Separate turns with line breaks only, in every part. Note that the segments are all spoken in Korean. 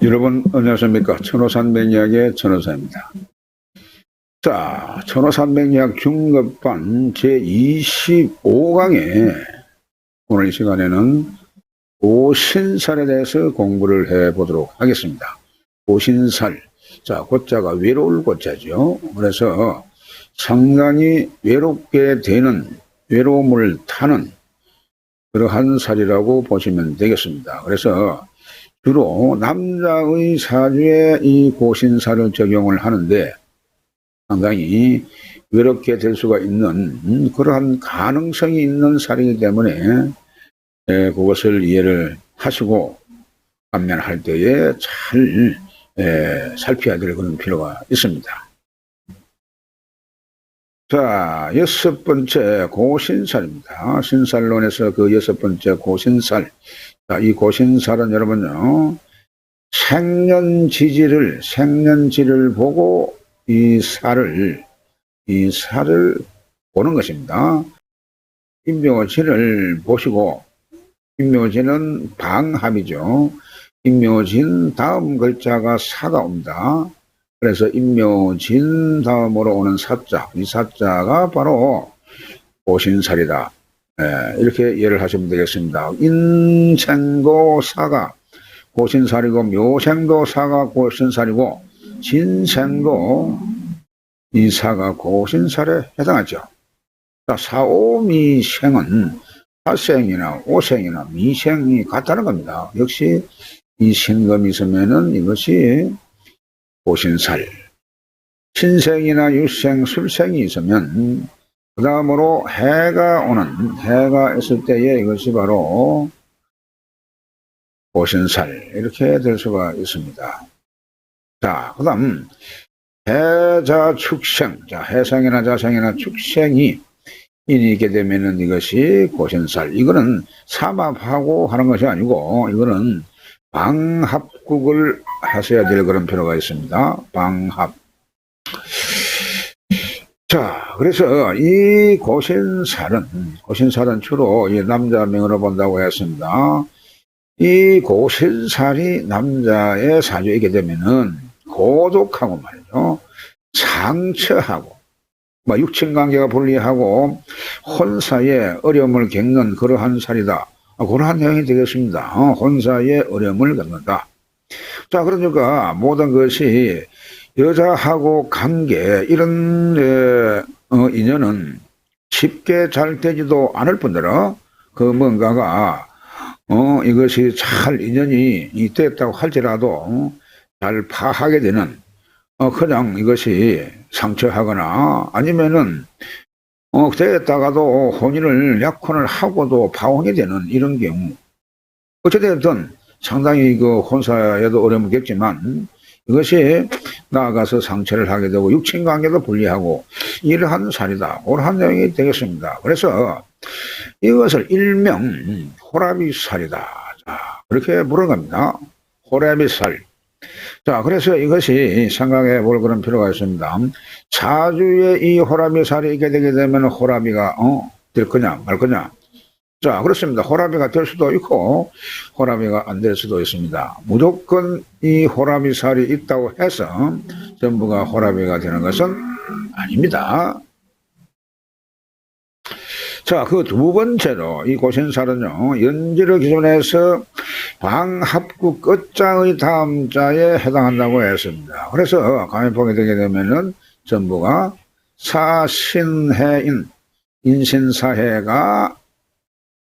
여러분 안녕하십니까. 천호산맥이야기의 천호사입니다. 자, 천호산맥이야기 중급반 제25강에 오늘 이 시간에는 고신살에 대해서 공부를 해보도록 하겠습니다. 고신살, 자, 고자가 외로울 고자죠. 그래서 상당히 외롭게 되는, 외로움을 타는 그러한 살이라고 보시면 되겠습니다. 그래서 주로 남자의 사주에 이 고신살을 적용을 하는데 상당히 외롭게 될 수가 있는 그러한 가능성이 있는 살이기 때문에 그것을 이해를 하시고 판매할 때에 잘 살펴야 될 그런 필요가 있습니다. 자, 6번째 고신살입니다. 신살론에서 그 6번째 고신살. 자, 이 고신살은 여러분요, 생년지지를 보고 이 살을 보는 것입니다. 임묘진을 보시고, 임묘진은 방합이죠. 임묘진 다음 글자가 사가 옵니다. 그래서 임묘진 다음으로 오는 사자, 이 사자가 바로 고신살이다. 이렇게 이해를 하시면 되겠습니다. 인생도 사가 고신살이고, 묘생도 사가 고신살이고, 진생도 이 사가 고신살에 해당하죠. 자, 사오미생은 사생이나 오생이나 미생이 같다는 겁니다. 역시 이 신금이 있으면은 이것이 고신살. 신생이나 유생, 술생이 있으면 그 다음으로 해가 있을 때에 이것이 바로 고신살 이렇게 될 수가 있습니다. 자, 그 다음 해자축생, 자, 해생이나 자생이나 축생이 있게 되면은 이것이 고신살. 이거는 삼합하고 하는 것이 아니고 이거는 방합국을 하셔야 될 그런 필요가 있습니다. 방합. 자, 그래서 이 고신살은 주로 이 남자 명으로 본다고 했습니다. 이 고신살이 남자의 사주이게 되면은 고독하고 말이죠. 상처하고, 육친관계가 불리하고, 혼사에 어려움을 겪는 그러한 살이다. 그러한 내용이 되겠습니다. 혼사에 어려움을 겪는다. 자, 그러니까 모든 것이 여자하고 관계 이런 인연은 쉽게 잘 되지도 않을 뿐더러 그 뭔가가 이것이 잘 인연이 됐다고 할지라도 잘 파하게 되는 그냥 이것이 상처하거나 아니면은 되었다가도 혼인을 약혼을 하고도 파혼이 되는 이런 경우 어찌되었든 상당히 그 혼사에도 어려움을 겪지만 이것이 나아가서 상처를 하게 되고 육친관계도 불리하고 이러한 살이다. 그러한 내용이 되겠습니다. 그래서 이것을 일명 호라비살이다. 자, 그렇게 부르는 겁니다. 호라비살. 자, 그래서 이것이 생각해 볼 그런 필요가 있습니다. 사주에 이 호라비살이 있게 되게 되면 호라비가 될 거냐 말 거냐. 자, 그렇습니다. 호라비가 될 수도 있고 호라비가 안 될 수도 있습니다. 무조건 이 호라비살이 있다고 해서 전부가 호라비가 되는 것은 아닙니다. 자, 그 두 번째로 이 고신살은요, 연지를 기준해서 방합구 끝자의 다음 자에 해당한다고 했습니다. 그래서 가만히 보게 되게 되면은 전부가 사신해인, 인신사해가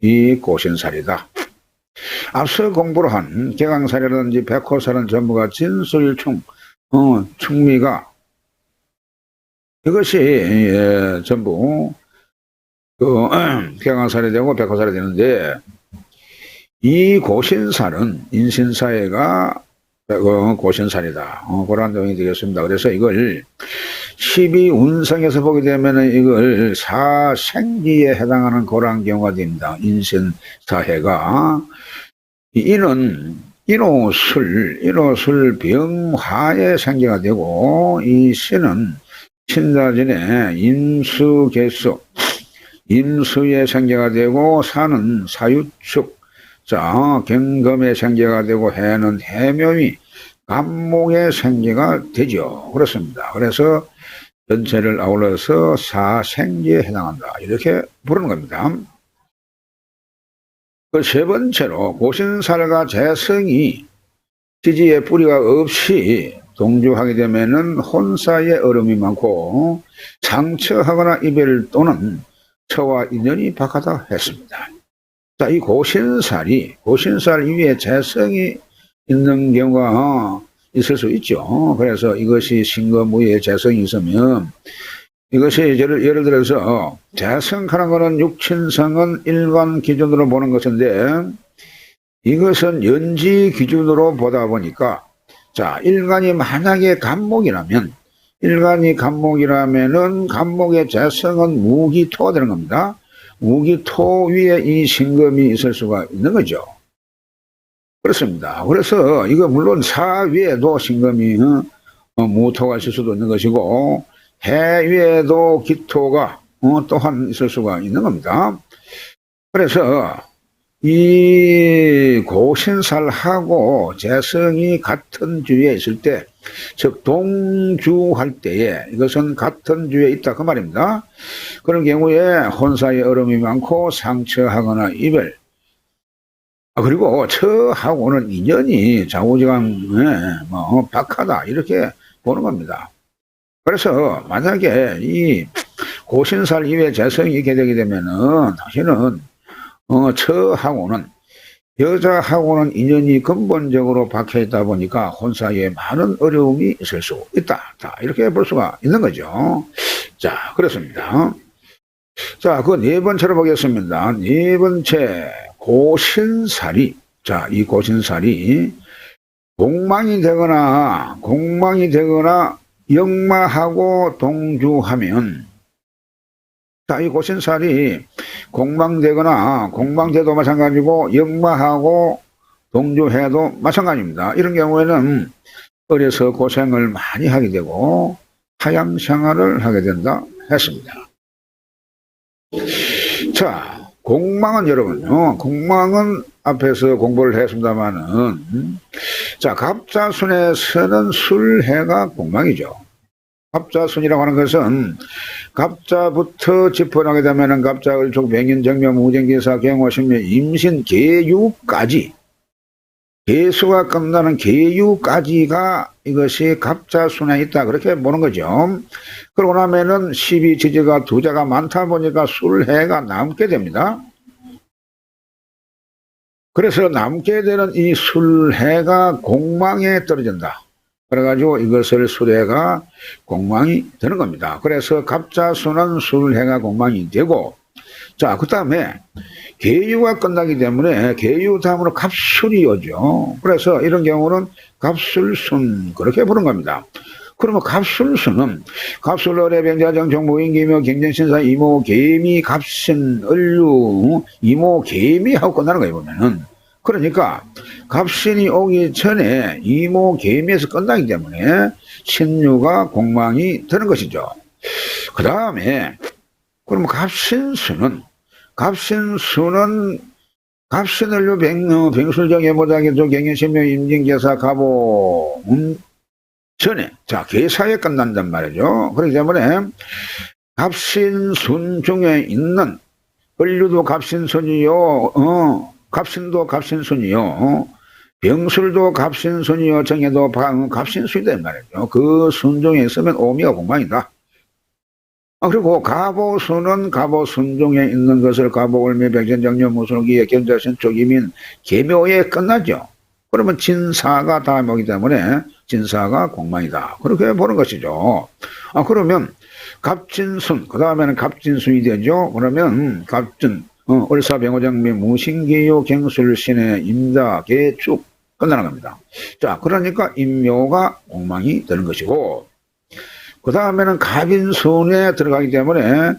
이 고신살이다. 앞서 공부를 한 개강살이라든지 백호살은 전부가 진술충, 충미가 이것이 전부 개강살이 되고 백호살이 되는데 이 고신살은 인신사해가 고신살이다. 그런 내용이 되겠습니다. 그래서 이걸 12운성에서 보게 되면 이걸 사생기에 해당하는 그러한 경우가 됩니다. 인신사해가. 이는 인호술 병화의 생기가 되고 이 신은 신자진의 임수개수, 임수의 생기가 되고 사는 사유축, 자, 경금의 생기가 되고 해는 해묘미, 갑목의 생재가 되죠. 그렇습니다. 그래서 전체를 아울러서 사생재에 해당한다. 이렇게 부르는 겁니다. 그 세 번째로 고신살과 재성이 지지의 뿌리가 없이 동조하게 되면은 혼사의 어려움이 많고 상처하거나 이별 또는 처와 인연이 박하다 했습니다. 자, 이 고신살 위에 재성이 있는 경우가 있을 수 있죠. 그래서 이것이 신거무의 재성이 있으면 이것이 예를 들어서 재성하는 것은 육친성은 일반 기준으로 보는 것인데 이것은 연지 기준으로 보다 보니까 자, 일간이 만약에 갑목이라면은 갑목의 재성은 무기토가 되는 겁니다. 무기토 위에 이 신금이 있을 수가 있는 거죠. 그렇습니다. 그래서 이거 물론 사 위에도 신금이 무토가 있을 수도 있는 것이고 해 위에도 기토가 또한 있을 수가 있는 겁니다. 그래서 이 고신살하고 재성이 같은 주에 있을 때, 즉 동주할 때에 이것은 같은 주에 있다 그 말입니다. 그런 경우에 혼사의 어려움이 많고 상처하거나 이별, 그리고 처하고는 인연이 좌우지간에 박하다 이렇게 보는 겁니다. 그래서 만약에 이 고신살 이외에 재성이 있게 되게 되면은 사실은 처하고는 여자하고는 인연이 근본적으로 박혀 있다 보니까 혼사에 많은 어려움이 있을 수 있다. 자, 이렇게 볼 수가 있는 거죠. 자, 그렇습니다. 자, 그 네 번째로 보겠습니다. 네 번째, 고신살이. 자, 이 고신살이 공망이 되거나 역마하고 동주하면 자, 이 고신살이 공망돼도 마찬가지고 역마하고 동조해도 마찬가지입니다. 이런 경우에는 어려서 고생을 많이 하게 되고 타양생활을 하게 된다 했습니다. 자, 공망은 여러분요, 공망은 앞에서 공부를 했습니다만은 자, 갑자순에서는 술해가 공망이죠. 갑자순이라고 하는 것은 갑자부터 짚어나게 되면은 갑자, 을촉, 병인, 정묘, 무쟁기사, 경호, 신묘, 임신, 계유까지 계수가 끝나는 계유까지가 이것이 갑자순에 있다 그렇게 보는 거죠. 그러고 나면은 12지지가 두자가 많다 보니까 술해가 남게 됩니다. 그래서 남게 되는 이 술해가 공망에 떨어진다. 그래가지고 이것을 술해가 공망이 되는 겁니다. 그래서 갑자수는 술해가 공망이 되고, 자, 그 다음에 계유가 끝나기 때문에 계유 다음으로 갑술이 오죠. 그래서 이런 경우는 갑술순 그렇게 부른 겁니다. 그러면 갑술순은 갑술, 어뢰, 병자, 정총, 무인기묘, 경전신사, 이모, 개미, 갑신, 을류, 이모, 개미하고 끝나는 거예요 보면은. 그러니까 갑신이 오기 전에 이모, 개미에서 끝나기 때문에 신유가 공망이 되는 것이죠. 그 다음에 그럼 갑신수는 갑신을류, 병술정, 예보자기조, 경연신묘, 임진계사, 가보 전에 자 계사에 끝난단 말이죠. 그렇기 때문에 갑신순 중에 있는 을류도 갑신순이요, 갑신도 갑신순이요, 병술도 갑신순이요, 정해도 갑신순이다 말이죠. 그 순 중에 있으면 오미가 공망이다. 그리고 가보순은 가보순 중에 있는 것을 가보, 을미, 백전, 정묘, 무술기에, 견자신, 쪽이민, 계묘에 끝나죠. 그러면 진사가 다음에 오기 때문에 진사가 공망이다. 그렇게 보는 것이죠. 그러면 갑진순, 그 다음에는 갑진순이 되죠. 그러면 갑진, 을사, 병호장미, 무신기요, 경술신의 임자, 개축 끝나는 겁니다. 자, 그러니까 임묘가 공망이 되는 것이고, 그 다음에는 갑인순에 들어가기 때문에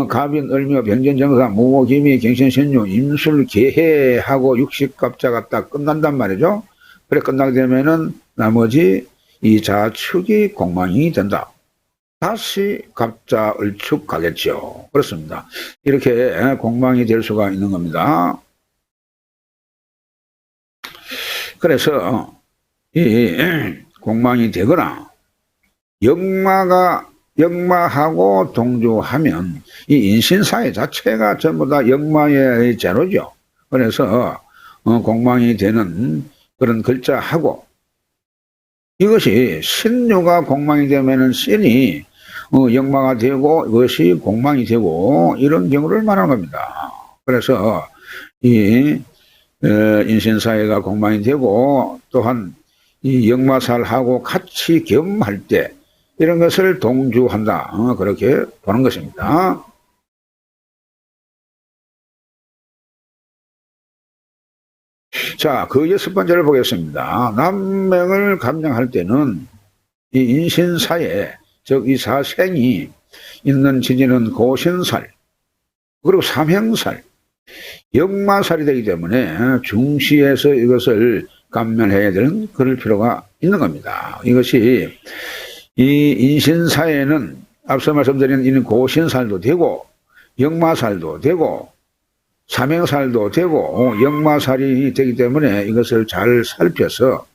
갑인, 을묘, 병전정사, 무모, 기미, 경신신유, 임술, 계해하고 육식갑자가 딱 끝난단 말이죠. 그래 끝나게 되면은 나머지 이 자축이 공망이 된다. 다시 갑자, 을축 가겠죠. 그렇습니다. 이렇게 공망이 될 수가 있는 겁니다. 그래서 이 공망이 되거나 역마하고 동조하면 이 인신사회 자체가 전부 다 역마의 제로죠. 그래서 공망이 되는 그런 글자하고, 이것이 신유가 공망이 되면은 신이 역마가 되고 이것이 공망이 되고 이런 경우를 말하는 겁니다. 그래서 이 인신사회가 공망이 되고 또한 이 역마살하고 같이 겸할 때 이런 것을 동주한다, 그렇게 보는 것입니다. 자, 그 6번째를 보겠습니다. 남명을 감정할 때는 이 인신사에, 즉 이 사생이 있는 지지는 고신살, 그리고 삼형살, 역마살이 되기 때문에 중시에서 이것을 감면해야 되는 그럴 필요가 있는 겁니다. 이것이 이 인신사에는 앞서 말씀드린 이 고신살도 되고 역마살도 되고 삼형살도 되고 역마살이 되기 때문에 이것을 잘 살펴서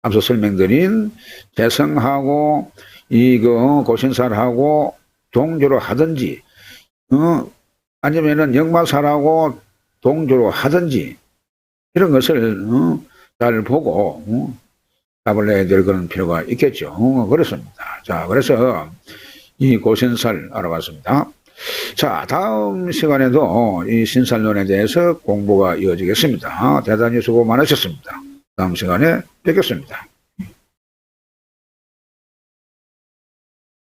앞서 설명드린 재성하고 이거 고신살하고 동조로 하든지 아니면은 역마살하고 동조로 하든지 이런 것을 잘 보고 답을 내야 될 그런 필요가 있겠죠. 그렇습니다. 자, 그래서 이 고신살 알아봤습니다. 자, 다음 시간에도 이 신살론에 대해서 공부가 이어지겠습니다. 대단히 수고 많으셨습니다. 다음 시간에 뵙겠습니다.